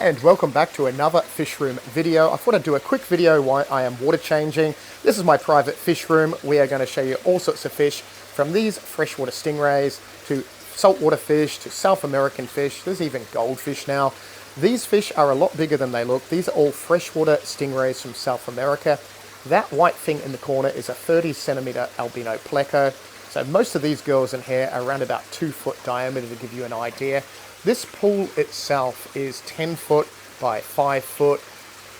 And welcome back to another fish room video. I thought I'd do a quick video while I am water changing. This is my private fish room. We are going to show you all sorts of fish, from these freshwater stingrays to saltwater fish to South American fish. There's even goldfish now. These fish are a lot bigger than they look. These are all freshwater stingrays from South America. That white thing in the corner is a 30 centimeter albino pleco. So most of these girls in here are around about 2 foot diameter, to give you an idea. This pool itself is 10 foot by 5 foot.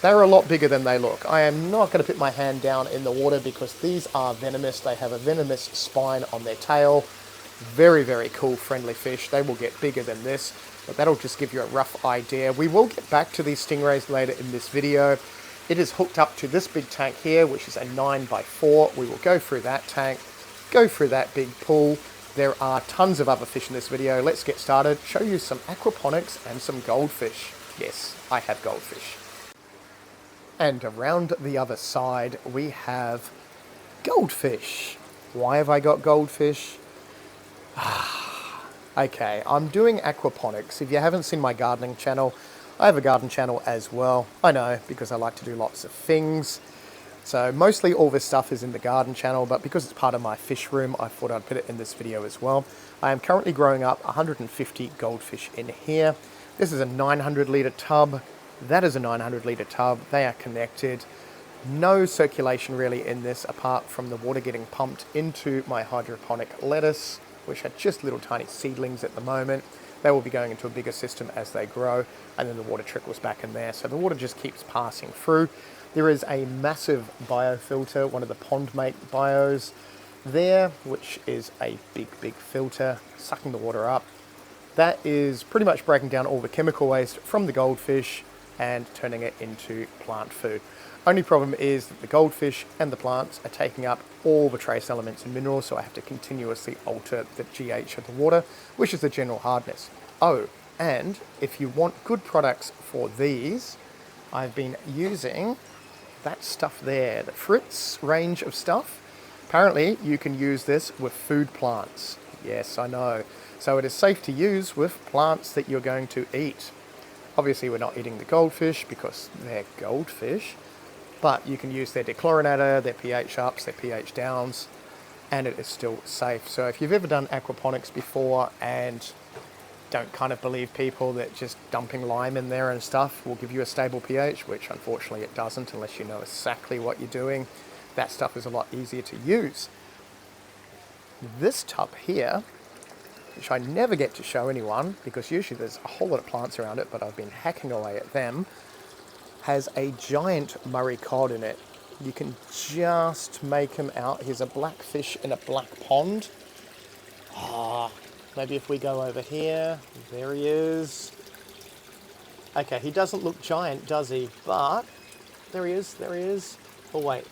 They're a lot bigger than they look. I am not going to put my hand down in the water because these are venomous. They have a venomous spine on their tail. Very, very cool, friendly fish. They will get bigger than this, but that'll just give you a rough idea. We will get back to these stingrays later in this video. It is hooked up to this big tank here, which is a 9 by 4. We will go through that tank, go through that big pool. There are tons of other fish in this video. Let's get started. Show you some aquaponics and some goldfish. Yes, I have goldfish. And around the other side, we have goldfish. Why have I got goldfish? Okay, I'm doing aquaponics. If you haven't seen my gardening channel, I have a garden channel as well. I know, because I like to do lots of things. So mostly all this stuff is in the garden channel, but because it's part of my fish room, I thought I'd put it in this video as well. I am currently growing up 150 goldfish in here. This is a 900 litre tub. That is a 900 litre tub. They are connected. No circulation really in this apart from the water getting pumped into my hydroponic lettuce, which are just little tiny seedlings at the moment. They will be going into a bigger system as they grow, and then the water trickles back in there. So the water just keeps passing through. There is a massive biofilter, one of the pond-mate bios there, which is a big, big filter, sucking the water up. That is pretty much breaking down all the chemical waste from the goldfish and turning it into plant food. Only problem is that the goldfish and the plants are taking up all the trace elements and minerals, so I have to continuously alter the GH of the water, which is the general hardness. Oh, and if you want good products for these, I've been using that stuff there, the Fritz range of stuff. Apparently you can use this with food plants. Yes, I know. So it is safe to use with plants that you're going to eat. Obviously we're not eating the goldfish because they're goldfish, but you can use their dechlorinator, their pH ups, their pH downs, and it is still safe. So if you've ever done aquaponics before and don't kind of believe people that just dumping lime in there and stuff will give you a stable pH, which unfortunately it doesn't unless you know exactly what you're doing. That stuff is a lot easier to use. This tub here, which I never get to show anyone because usually there's a whole lot of plants around it, but I've been hacking away at them, has a giant Murray cod in it. You can just make him out. Here's a black fish in a black pond. Maybe if we go over here, there he is. Okay, he doesn't look giant, does he? But, there he is, there he is. Oh wait,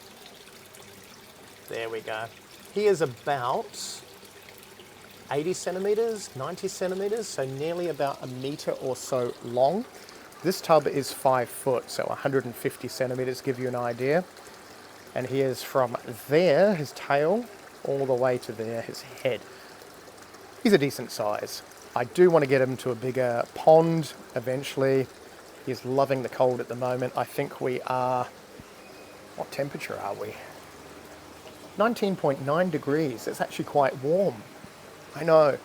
there we go. He is about 80 centimeters, 90 centimeters, so nearly about a meter or so long. This tub is 5 foot, so 150 centimeters, give you an idea. And he is from there, his tail, all the way to there, his head. He's a decent size. I do want to get him to a bigger pond eventually. He's loving the cold at the moment. I think we are, what temperature are we? 19.9 degrees. It's actually quite warm. I know.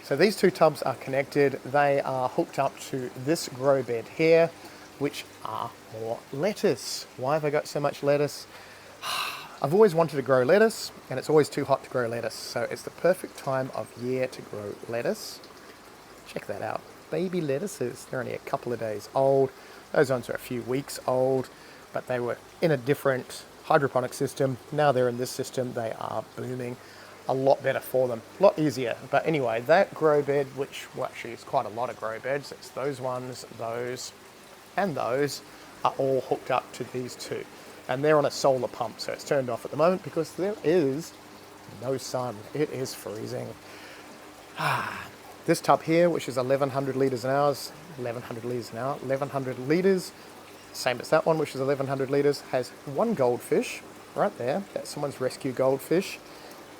So these two tubs are connected. They are hooked up to this grow bed here, which are more lettuce. Why have I got so much lettuce? I've always wanted to grow lettuce, and it's always too hot to grow lettuce, so it's the perfect time of year to grow lettuce. Check that out. Baby lettuces. They're only a couple of days old. Those ones are a few weeks old, but they were in a different hydroponic system. Now they're in this system. They are booming. A lot better for them. A lot easier. But anyway, that grow bed, which well, actually is quite a lot of grow beds. It's those ones, those, and those are all hooked up to these two. And they're on a solar pump, so it's turned off at the moment because there is no sun. It is freezing. This tub here, which is 1,100 litres an hour, 1,100 litres, same as that one, which is 1,100 litres, has one goldfish right there. That's someone's rescue goldfish,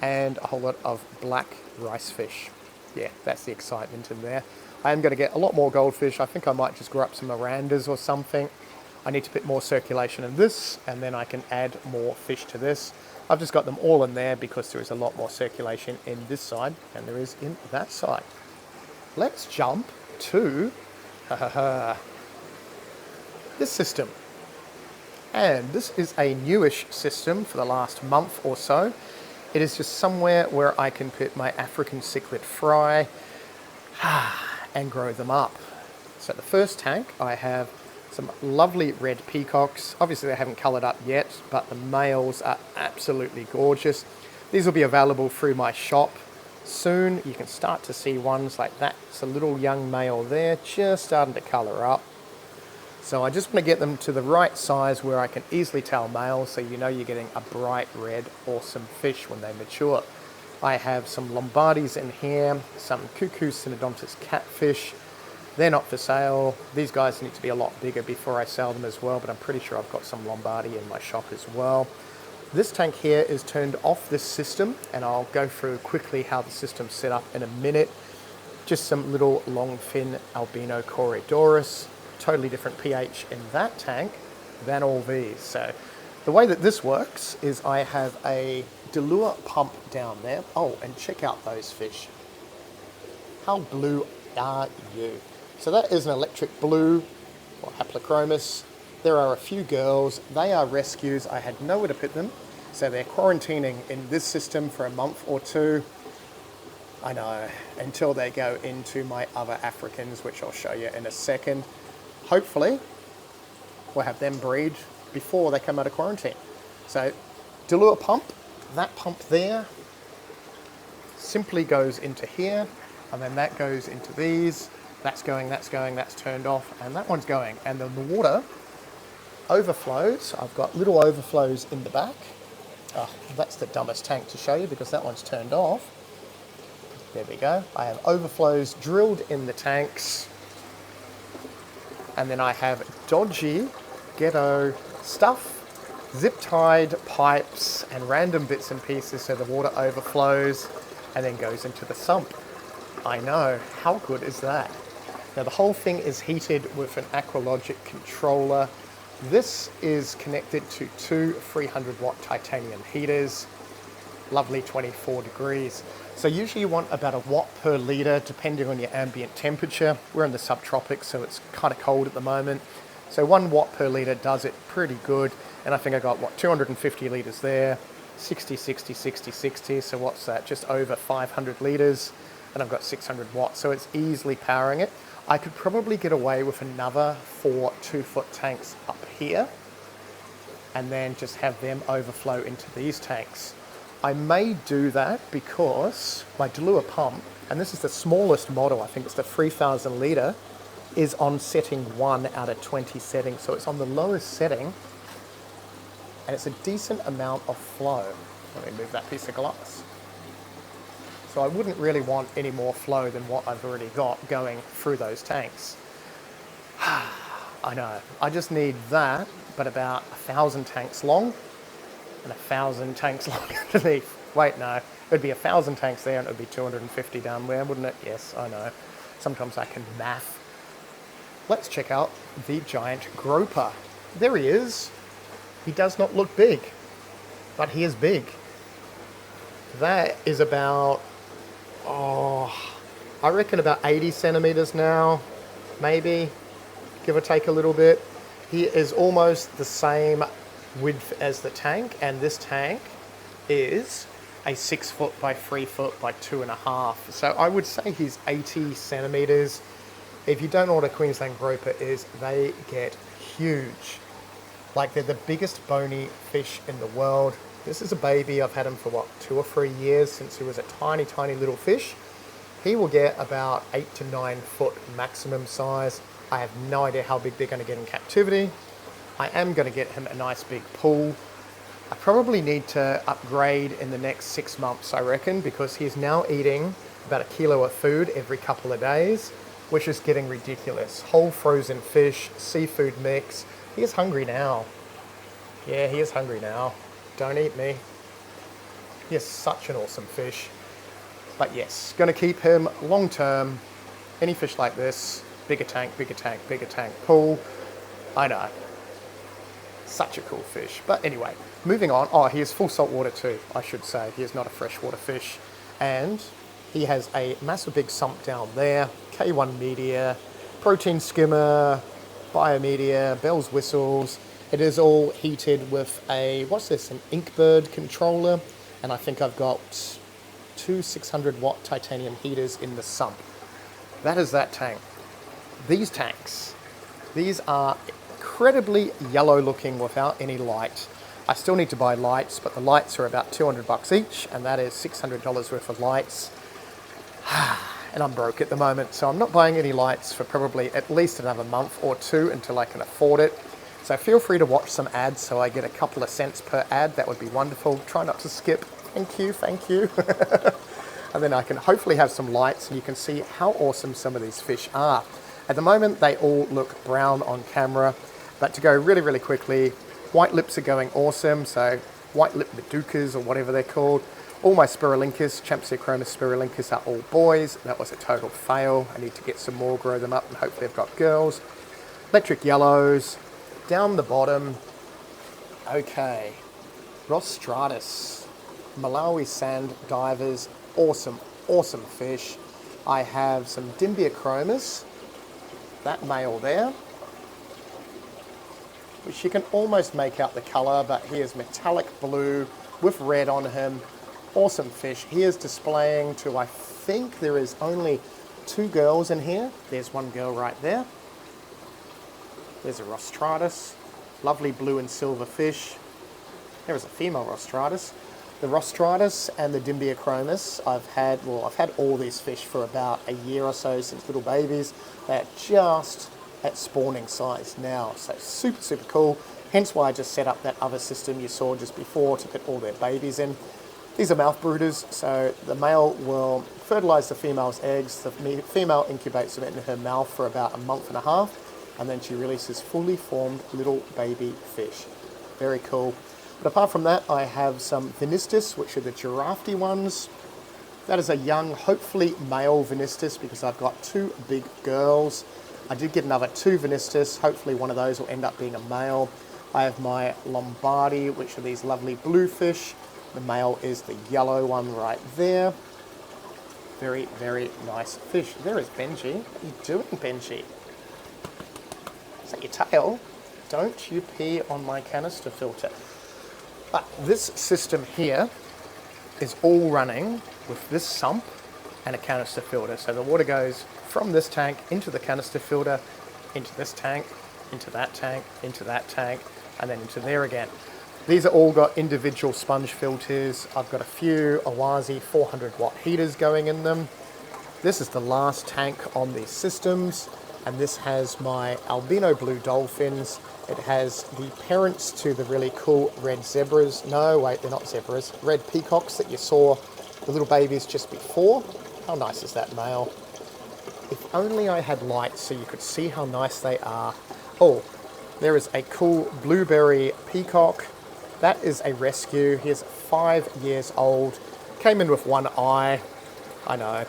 and a whole lot of black rice fish. Yeah, that's the excitement in there. I am going to get a lot more goldfish. I think I might just grow up some Mirandas or something. I need to put more circulation in this, and then I can add more fish to this. I've just got them all in there because there is a lot more circulation in this side than there is in that side. Let's jump to this system. And this is a newish system for the last month or so. It is just somewhere where I can put my African cichlid fry and grow them up. So the first tank, I have some lovely red peacocks. Obviously they haven't coloured up yet, but the males are absolutely gorgeous. These will be available through my shop soon. You can start to see ones like that. It's a little young male there, just starting to colour up. So I just want to get them to the right size where I can easily tell males, so you know you're getting a bright red, awesome fish when they mature. I have some Lombardis in here, some cuckoo synodontis catfish. They're not for sale. These guys need to be a lot bigger before I sell them as well, but I'm pretty sure I've got some Lombardi in my shop as well. This tank here is turned off this system, and I'll go through quickly how the system's set up in a minute. Just some little long fin albino Corydoras. Totally different pH in that tank than all these. So the way that this works is I have a Delure pump down there. Oh, and check out those fish. How blue are you? So that is an electric blue or Haplochromis. There are a few girls. They are rescues. I had nowhere to put them. So they're quarantining in this system for a month or two. I know, until they go into my other Africans, which I'll show you in a second. Hopefully, we'll have them breed before they come out of quarantine. So, Delure pump, that pump there simply goes into here, and then that goes into these. That's going, that's turned off, and that one's going. And then the water overflows. I've got little overflows in the back. Oh, that's the dumbest tank to show you because that one's turned off. There we go. I have overflows drilled in the tanks. And then I have dodgy, ghetto stuff, zip-tied pipes and random bits and pieces so the water overflows and then goes into the sump. I know, how good is that? Now the whole thing is heated with an Aqualogic controller. This is connected to two 300-watt titanium heaters, lovely 24 degrees. So usually you want about a watt per litre depending on your ambient temperature. We're in the subtropics, so it's kind of cold at the moment. So 1 watt per litre does it pretty good. And I think I got, 250 litres there, 60, 60, 60, 60. So what's that? Just over 500 litres. And I've got 600 watts, so it's easily powering it. I could probably get away with another 4 2-foot tanks up here and then just have them overflow into these tanks. I may do that because my Delure pump, and this is the smallest model, I think it's the 3000 litre, is on setting 1 out of 20 settings. So it's on the lowest setting and it's a decent amount of flow. Let me move that piece of glass. So I wouldn't really want any more flow than what I've already got going through those tanks. I know, I just need that, but about 1,000 tanks long. And 1,000 tanks long underneath. Wait, no, it'd be 1,000 tanks there and it'd be 250 down there, wouldn't it? Yes, I know. Sometimes I can math. Let's check out the giant groper. There he is. He does not look big, but he is big. That is about, I reckon about 80 centimeters now, maybe, give or take a little bit. He is almost the same width as the tank, and this tank is a 6 foot by 3 foot by 2.5. So I would say he's 80 centimeters. If you don't know what a Queensland groper is, they get huge. Like they're the biggest bony fish in the world. This is a baby. I've had him for 2 or 3 years since he was a tiny, tiny little fish. He will get about 8 to 9 foot maximum size. I have no idea how big they're going to get in captivity. I am going to get him a nice big pool. I probably need to upgrade in the next 6 months, I reckon, because he's now eating about 1 kilo of food every couple of days, which is getting ridiculous. Whole frozen fish, seafood mix. He is hungry now. Yeah, he is hungry now. Don't eat me. He is such an awesome fish. But yes, going to keep him long term. Any fish like this, bigger tank, pool. I know. Such a cool fish. But anyway, moving on. Oh, he is full salt water too, I should say. He is not a freshwater fish. And he has a massive big sump down there. K1 media, protein skimmer, biomedia, bells, whistles. It is all heated with a, what's this, an Inkbird controller. And I think I've got 2 600-watt titanium heaters in the sump. That is that tank. These tanks, these are incredibly yellow looking without any light. I still need to buy lights, but the lights are about 200 bucks each, and that is $600 worth of lights. And I'm broke at the moment, so I'm not buying any lights for probably at least another month or two until I can afford it. So feel free to watch some ads so I get a couple of cents per ad. That would be wonderful. Try not to skip. Thank you, thank you. And then I can hopefully have some lights and you can see how awesome some of these fish are. At the moment, they all look brown on camera, but to go really, really quickly, white lips are going awesome. So white lip Meducas or whatever they're called. All my Spiralincus, Champsichromis Spiralincus are all boys. That was a total fail. I need to get some more, grow them up, and hopefully I've got girls. Electric yellows, down the bottom. Okay, Rostratus, Malawi sand divers, awesome, awesome fish. I have some Dimbiachromis, that male there, which you can almost make out the color, but he is metallic blue with red on him. Awesome fish. He is displaying to, I think there is only 2 girls in here. There's one girl right there. There's a Rostratus, lovely blue and silver fish. There is a female Rostratus. The Rostratus and the Dimbiachromis, I've had all these fish for about a year or so since little babies. They're just at spawning size now, so super, super cool. Hence why I just set up that other system you saw just before to put all their babies in. These are mouth brooders, so the male will fertilize the female's eggs. The female incubates them in her mouth for about a month and a half, and then she releases fully formed little baby fish. Very cool. But apart from that, I have some Venistus, which are the giraffe ones. That is a young, hopefully male Venistus, because I've got 2 big girls. I did get another 2 Venistus. Hopefully one of those will end up being a male. I have my Lombardi, which are these lovely blue fish. The male is the yellow one right there. Very, very nice fish. There is Benji. What are you doing, Benji? Is that your tail? Don't you pee on my canister filter. But this system here is all running with this sump and a canister filter. So the water goes from this tank into the canister filter, into this tank, into that tank, into that tank, and then into there again. These are all got individual sponge filters. I've got a few Awazi 400-watt heaters going in them. This is the last tank on these systems, and this has my albino blue dolphins. It has the parents to the really cool red zebras. No, wait, they're not zebras. Red peacocks that you saw the little babies just before. How nice is that male? If only I had lights so you could see how nice they are. Oh, there is a cool blueberry peacock. That is a rescue. He is 5 years old. Came in with one eye. I know.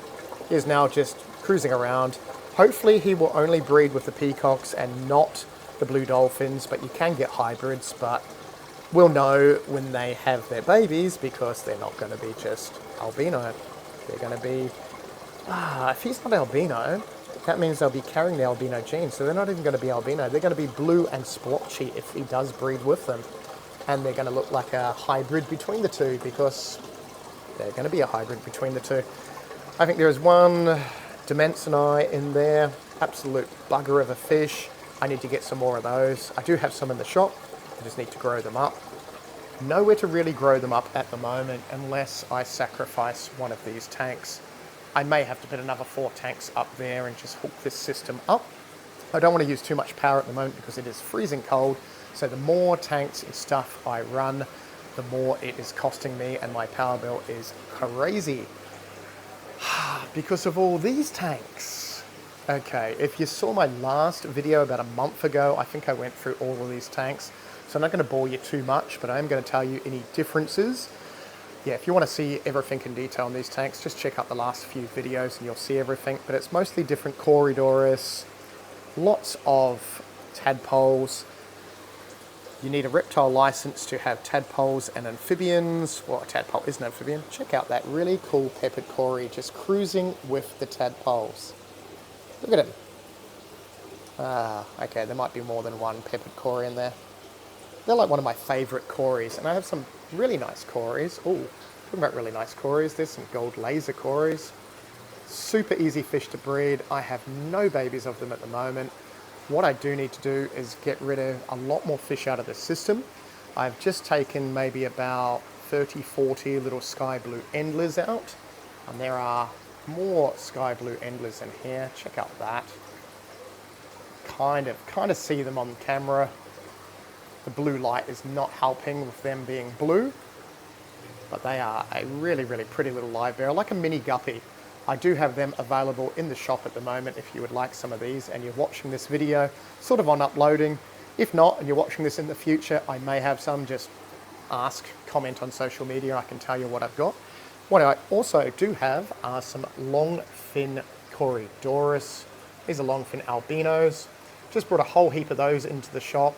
He is now just cruising around. Hopefully he will only breed with the peacocks and not the blue dolphins, but you can get hybrids, but we'll know when they have their babies because they're not going to be just albino. They're going to be, if he's not albino, that means they'll be carrying the albino gene, so they're not even going to be albino. They're going to be blue and splotchy if he does breed with them. And they're going to look like a hybrid between the two because they're going to be a hybrid between the two. I think there is one Dimensini in there, absolute bugger of a fish. I need to get some more of those. I do have some in the shop, I just need to grow them up. Nowhere to really grow them up at the moment unless I sacrifice one of these tanks. I may have to put another 4 tanks up there and just hook this system up. I don't want to use too much power at the moment because it is freezing cold. So the more tanks and stuff I run, the more it is costing me, and my power bill is crazy because of all these tanks. Okay, if you saw my last video about a month ago, I think I went through all of these tanks. So I'm not going to bore you too much, but I am going to tell you any differences. yeah, if you want to see everything in detail in these tanks, just check out the last few videos and you'll see everything. But it's mostly different Corydoras, lots of tadpoles. You need a reptile license to have tadpoles and amphibians. Well, a tadpole is an amphibian. Check out that really cool peppered cory just cruising with the tadpoles. Look at him. Okay, there might be more than one peppered cory in there. They're like one of my favourite cories, and I have some really nice cories. Oh, talking about really nice cories, there's some gold laser cories. Super easy fish to breed. I have no babies of them at the moment. What I do need to do is get rid of a lot more fish out of the system. I've just taken maybe about 30, 40 little sky blue endlers out. And there are more sky blue endlers in here. Check out that. Kind of see them on camera. The blue light is not helping with them being blue. But they are a really, really pretty little live bearer, like a mini guppy. I do have them available in the shop at the moment if you would like some of these and you're watching this video sort of on uploading. If not, and you're watching this in the future, I may have some. Just ask, comment on social media, I can tell you what I've got. What I also do have are some long fin Corydoras. These are long fin albinos. Just brought a whole heap of those into the shop.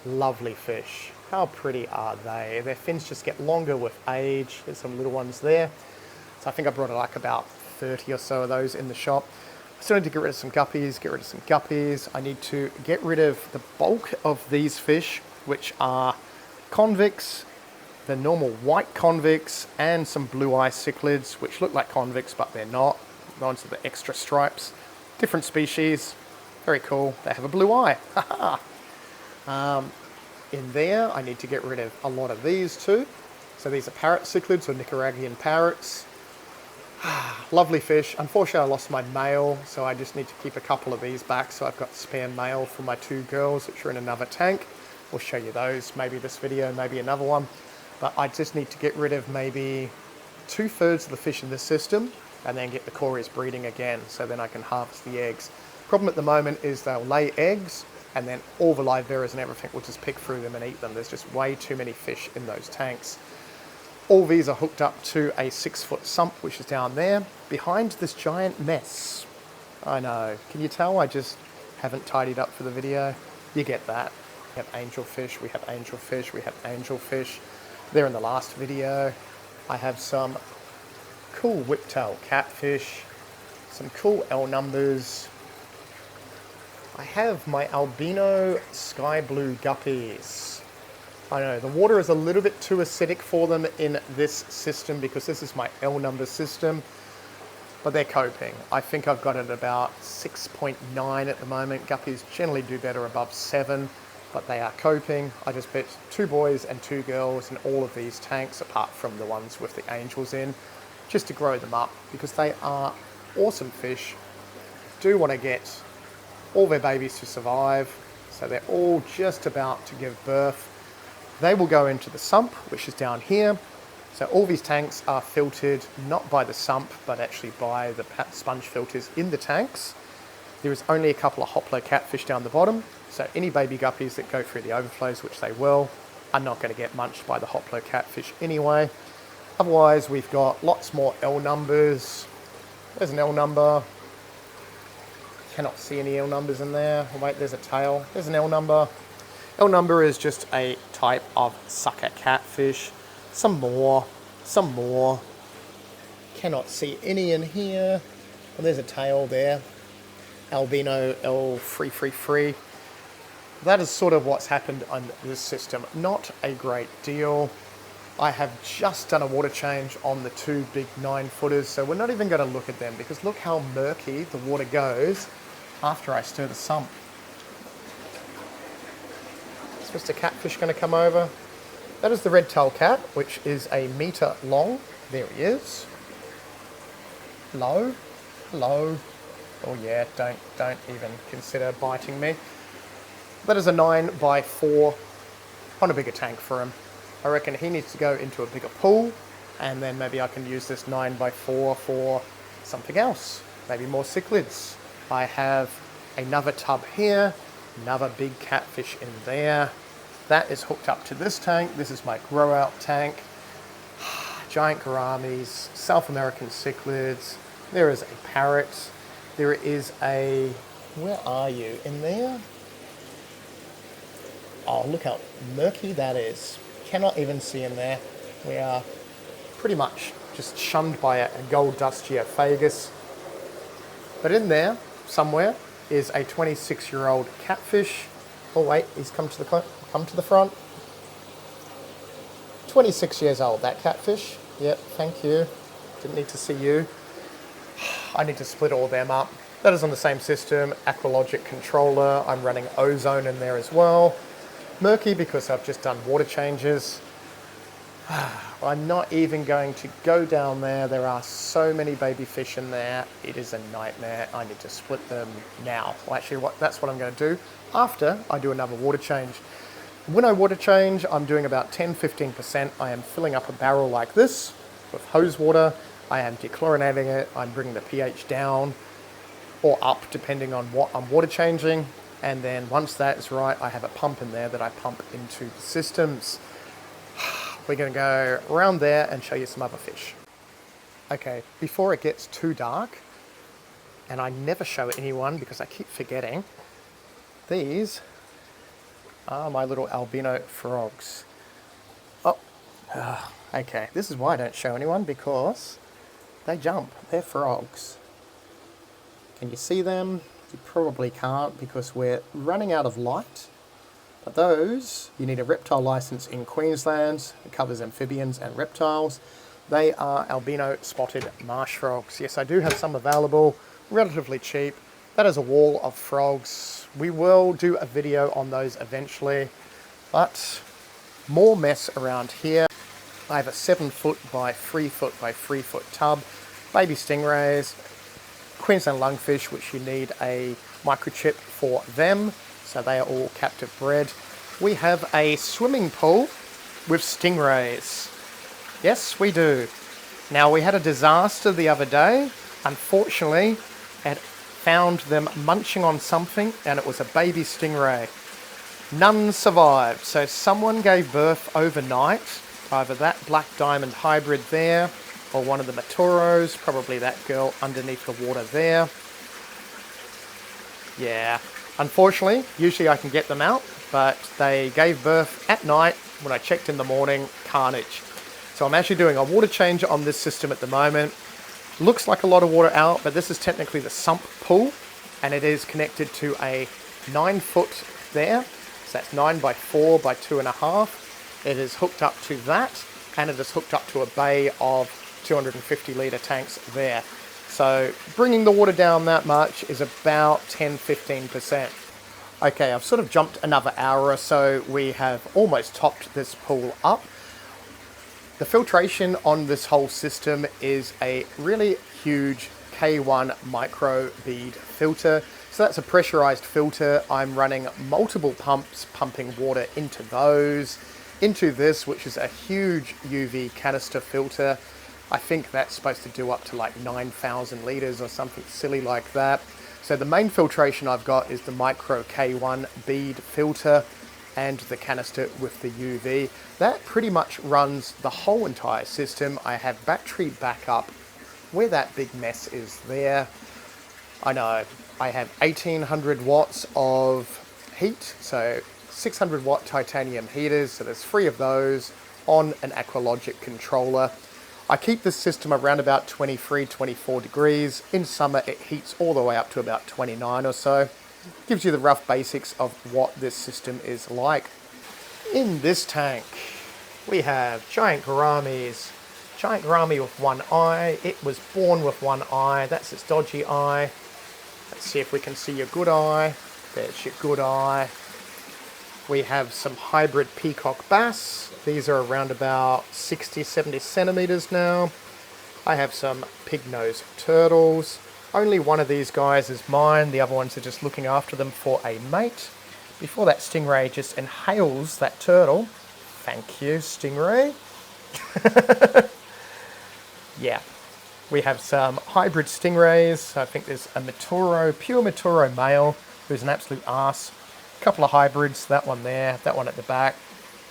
Lovely fish. How pretty are they? Their fins just get longer with age. There's some little ones there. So I think I brought like about 30 or so of those in the shop. I still need to get rid of some guppies, I need to get rid of the bulk of these fish, which are convicts, the normal white convicts, and some blue eye cichlids, which look like convicts, but they're not. The ones with the extra stripes. Different species. Very cool. They have a blue eye. In there, I need to get rid of a lot of these too. So these are parrot cichlids or Nicaraguan parrots. Lovely fish. Unfortunately, I lost my male, so I just need to keep a couple of these back. So I've got spare male for my two girls, which are in another tank. We'll show you those, maybe this video, maybe another one. But I just need to get rid of maybe 2/3 of the fish in this system and then get the cories breeding again, so then I can harvest the eggs. Problem at the moment is they'll lay eggs and then all the live bearers and everything will just pick through them and eat them. There's just way too many fish in those tanks. All these are hooked up to a 6-foot sump, which is down there, behind this giant mess. I know, can you tell I just haven't tidied up for the video? You get that. We have angelfish, we have angelfish, we have angelfish. They're in the last video. I have some cool whiptail catfish, some cool L numbers. I have my albino sky blue guppies. I know, the water is a little bit too acidic for them in this system because this is my L number system, but they're coping. I think I've got it about 6.9 at the moment. Guppies generally do better above 7, but they are coping. I just put 2 boys and 2 girls in all of these tanks, apart from the ones with the angels in, just to grow them up because they are awesome fish. Do want to get all their babies to survive, so they're all just about to give birth. They will go into the sump, which is down here. So all these tanks are filtered not by the sump, but actually by the sponge filters in the tanks. There is only a couple of hoplo catfish down the bottom, so any baby guppies that go through the overflows, which they will, are not going to get munched by the hoplo catfish anyway. Otherwise, we've got lots more L numbers. There's an L number. Cannot see any L numbers in there. Oh, wait, there's a tail. There's an L number. L number is just a type of sucker catfish. Some more. Cannot see any in here. Well, there's a tail there. Albino L free. That is sort of what's happened on this system. Not a great deal. I have just done a water change on the 2 big 9-footers, so we're not even going to look at them because look how murky the water goes after I stir the sump. Is Mr. Catfish going to come over? That is the redtail cat, which is a metre long. There he is. Hello? Hello? Oh yeah, don't even consider biting me. That is a 9x4 on a bigger tank for him. I reckon he needs to go into a bigger pool, and then maybe I can use this 9x4 for something else. Maybe more cichlids. I have another tub here, another big catfish in there. That is hooked up to this tank. This is my grow out tank. giant gouramis, South American cichlids. There is a parrot. There is a... Where are you? In there? Oh, look how murky that is. Cannot even see in there. We are pretty much just shunned by a gold dust geophagus. But in there, somewhere, is a 26-year-old catfish. Oh wait, he's come to the front. 26 years old, that catfish. Yep, thank you. Didn't need to see you. I need to split all them up. That is on the same system, Aqualogic controller. I'm running ozone in there as well. Murky because I've just done water changes. I'm not even going to go down there. There are so many baby fish in there. It is a nightmare. I need to split them now. Well, actually, that's what I'm going to do after I do another water change. When I water change, I'm doing about 10-15%. I am filling up a barrel like this with hose water. I am dechlorinating it. I'm bringing the pH down or up depending on what I'm water changing. And then once that is right, I have a pump in there that I pump into the systems. We're going to go around there and show you some other fish. Okay, before it gets too dark, and I never show anyone because I keep forgetting, these are my little albino frogs. Oh, okay, this is why I don't show anyone, because they jump. They're frogs. Can you see them? You probably can't because we're running out of light. But those, you need a reptile license in Queensland. It covers amphibians and reptiles. They are albino spotted marsh frogs. Yes, I do have some available, relatively cheap. That is a wall of frogs. We will do a video on those eventually, but more mess around here. I have a 7-foot by 3-foot by 3-foot tub, baby stingrays, Queensland lungfish, which you need a microchip for them. So they are all captive bred. We have a swimming pool with stingrays. Yes, we do. Now, we had a disaster the other day. Unfortunately, had found them munching on something, and it was a baby stingray. None survived. So someone gave birth overnight. Either that black diamond hybrid there, or one of the Maturos, probably that girl underneath the water there. Yeah. Unfortunately, usually I can get them out, but they gave birth at night. When I checked in the morning, carnage. So I'm actually doing a water change on this system at the moment. Looks like a lot of water out, but this is technically the sump pool, and it is connected to a 9-foot there. So that's 9 by 4 by 2.5. It is hooked up to that, and it is hooked up to a bay of 250-litre tanks there. So bringing the water down that much is about 10-15%. Okay, I've sort of jumped another hour or so. We have almost topped this pool up. The filtration on this whole system is a really huge K1 micro bead filter. So that's a pressurized filter. I'm running multiple pumps, pumping water into those, into this, which is a huge UV canister filter. I think that's supposed to do up to like 9,000 litres or something silly like that. So the main filtration I've got is the micro K1 bead filter and the canister with the UV. That pretty much runs the whole entire system. I have battery backup where that big mess is there. I know, I have 1800 watts of heat, so 600 watt titanium heaters, so there's 3 of those on an Aqualogic controller. I keep this system around about 23, 24 degrees. In summer, it heats all the way up to about 29 or so. Gives you the rough basics of what this system is like. In this tank, we have giant gouramis. Giant gourami with one eye. It was born with one eye. That's its dodgy eye. Let's see if we can see your good eye. There's your good eye. We have some hybrid peacock bass. These are around about 60, 70 centimeters now. I have some pig-nosed turtles. Only one of these guys is mine. The other ones are just looking after them for a mate. Before that stingray just inhales that turtle. Thank you, stingray. Yeah. We have some hybrid stingrays. I think there's a Maturo, pure Maturo male, who's an absolute arse. A couple of hybrids, that one there, that one at the back.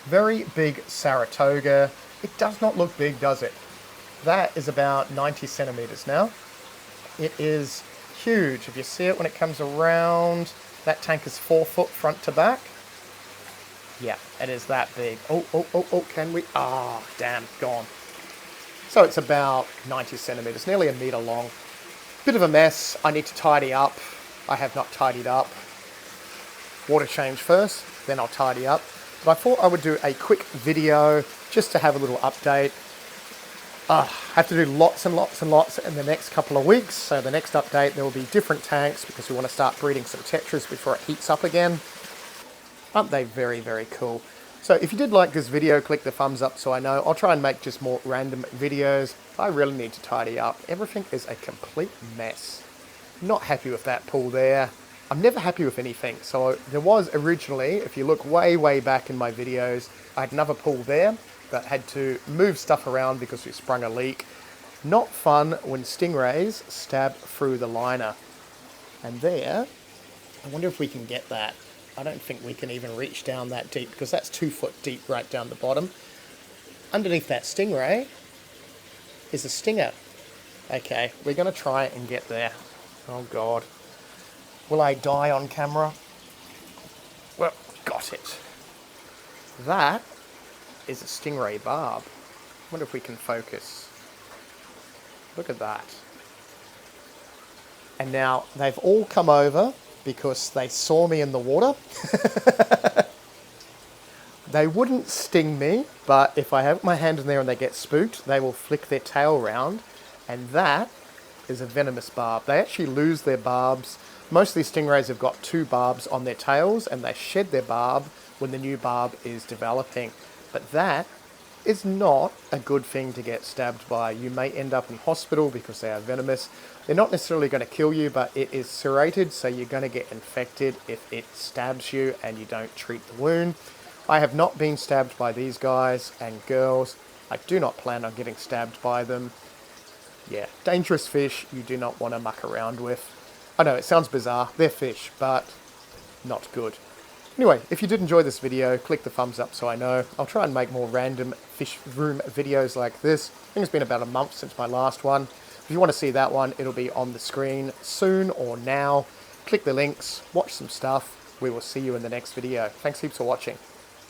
Very big Saratoga. It does not look big, does it? That is about 90 centimeters now. It is huge. If you see it when it comes around, that tank is 4 foot front to back. Yeah, it is that big. Oh, can we? Ah, damn, gone. So it's about 90 centimeters, nearly a meter long. Bit of a mess. I need to tidy up. I have not tidied up. Water change first, then I'll tidy up. But I thought I would do a quick video just to have a little update. I have to do lots and lots and lots in the next couple of weeks. So the next update, there will be different tanks because we want to start breeding some tetras before it heats up again. Aren't they very, very cool? So if you did like this video, click the thumbs up so I know. I'll try and make just more random videos. I really need to tidy up. Everything is a complete mess. Not happy with that pool there. I'm never happy with anything. So there was originally, if you look way, way back in my videos, I had another pool there that had to move stuff around because we sprung a leak. Not fun when stingrays stab through the liner. And there, I wonder if we can get that. I don't think we can even reach down that deep because that's 2 foot deep right down the bottom. Underneath that stingray is a stinger. Okay, we're going to try and get there. Oh God. Will I die on camera? Well, got it. That is a stingray barb. Wonder if we can focus. Look at that. And now they've all come over because they saw me in the water. They wouldn't sting me, but if I have my hand in there and they get spooked, they will flick their tail round, and that is a venomous barb. They actually lose their barbs. Most of these stingrays have got 2 barbs on their tails, and they shed their barb when the new barb is developing. But that is not a good thing to get stabbed by. You may end up in hospital because they are venomous. They're not necessarily going to kill you, but it is serrated, so you're going to get infected if it stabs you and you don't treat the wound. I have not been stabbed by these guys and girls. I do not plan on getting stabbed by them. Yeah, dangerous fish you do not want to muck around with. I know, it sounds bizarre. They're fish, but not good. Anyway, if you did enjoy this video, click the thumbs up so I know. I'll try and make more random fish room videos like this. I think it's been about a month since my last one. If you want to see that one, it'll be on the screen soon or now. Click the links, watch some stuff. We will see you in the next video. Thanks heaps for watching.